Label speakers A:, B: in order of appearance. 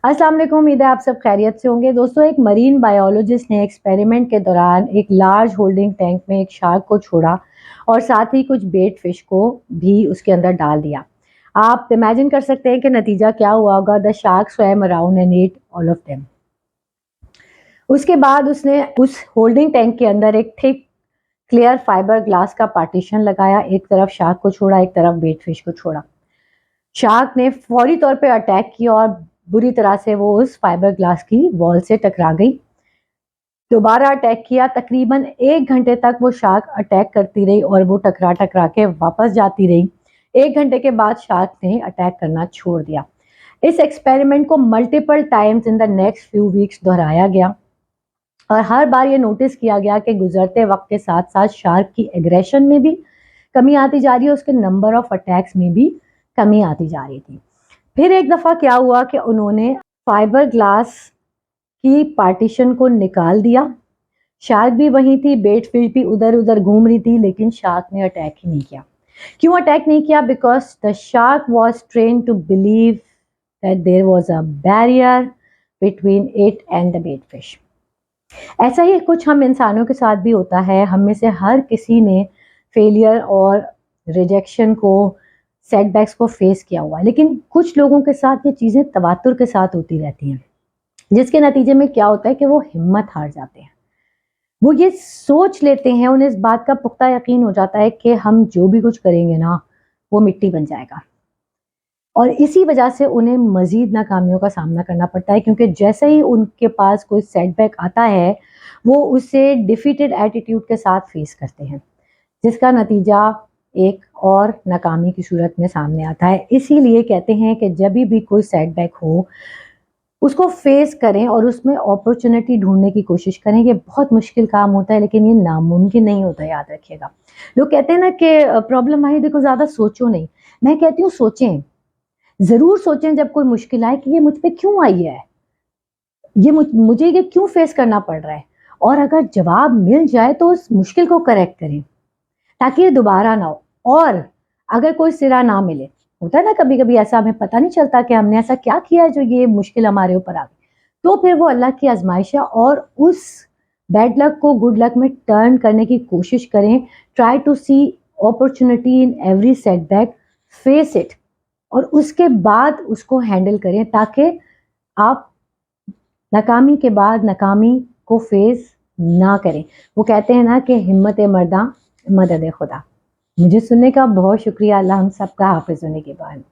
A: अस्सलाम वालेकुम, उम्मीद है आप सब खैरियत से होंगे। दोस्तों, एक मरीन बायोलॉजिस्ट ने एक्सपेरिमेंट के दौरान एक लार्ज होल्डिंग टैंक में एक शार्क को छोड़ा और साथ ही कुछ बेट फिश को भी उसके अंदर डाल दिया। आप इमेजिन कर सकते हैं कि नतीजा क्या हुआ होगा। The shark swum around and at all of them. उसके बाद उसने उस होल्डिंग टैंक के अंदर एक थिक क्लियर फाइबर ग्लास का पार्टीशन लगाया। एक तरफ शार्क को छोड़ा, एक तरफ बेट फिश को छोड़ा। शार्क ने फौरी तौर पे अटैक किया और बुरी तरह से वो उस फाइबर ग्लास की वॉल से टकरा गई। दोबारा अटैक किया। तकरीबन 1 घंटे तक वो शार्क अटैक करती रही और वो टकरा टकरा के वापस जाती रही। 1 घंटे के बाद शार्क ने अटैक करना छोड़ दिया। इस एक्सपेरिमेंट को multiple times in the next few weeks दोहराया गया और हर बार ये नोटिस किया गया कि गुजरते वक्त के साथ साथ शार्क की एग्रेशन में भी कमी आती जा रही है, उसके नंबर ऑफ अटैक्स में भी कमी आती जा रही थी। फिर एक दफ़ा क्या हुआ कि उन्होंने फाइबर ग्लास की पार्टीशन को निकाल दिया। शार्क भी वहीं थी, बेट फिश भी उधर उधर घूम रही थी, लेकिन शार्क ने अटैक ही नहीं किया। क्यों अटैक नहीं किया? Because the shark was train to believe that there was a barrier between it and the bait fish. ऐसा ही कुछ हम इंसानों के साथ भी होता है। हम में से हर किसी ने फेलियर और रिजेक्शन को, सेटबैक्स को फेस किया हुआ है, लेकिन कुछ लोगों के साथ ये चीज़ें तवातुर के साथ होती रहती हैं, जिसके नतीजे में क्या होता है कि वो हिम्मत हार जाते हैं। वो ये सोच लेते हैं, उन्हें इस बात का पुख्ता यकीन हो जाता है कि हम जो भी कुछ करेंगे ना, वो मिट्टी बन जाएगा, और इसी वजह से उन्हें मज़ीद नाकामियों का सामना करना पड़ता है, क्योंकि जैसे ही उनके पास कोई सेटबैक आता है वो उसे डिफीटेड एटीट्यूड के साथ फेस करते हैं, जिसका नतीजा एक और नाकामी की सूरत में सामने आता है। इसीलिए कहते हैं कि जब भी कोई सेटबैक हो उसको फेस करें और उसमें अपॉर्चुनिटी ढूंढने की कोशिश करें। ये बहुत मुश्किल काम होता है, लेकिन ये नामुमकिन नहीं होता, याद रखिएगा। लोग कहते हैं ना कि प्रॉब्लम आई देखो, ज़्यादा सोचो नहीं। मैं कहती हूँ सोचें, ज़रूर सोचें जब कोई मुश्किल आए कि ये मुझ पे क्यों आई है, ये मुझे ये क्यों फेस करना पड़ रहा है, और अगर जवाब मिल जाए तो उस मुश्किल को करेक्ट करें ताकि ये दोबारा ना हो। और अगर कोई सिरा ना मिले, होता है ना कभी कभी ऐसा, हमें पता नहीं चलता कि हमने ऐसा क्या किया जो ये मुश्किल हमारे ऊपर आ गई, तो फिर वो अल्लाह की आजमाइश है और उस बैड लक को गुड लक में टर्न करने की कोशिश करें। Try to see opportunity in every setback, face it, और उसके बाद उसको हैंडल करें ताकि आप नाकामी के बाद नाकामी को फेस ना करें। वो कहते हैं ना कि हिम्मत मर्दा मदद खुदा। मुझे सुनने का बहुत शुक्रिया। अल्लाह हम सबका हाफिज होने के बाद।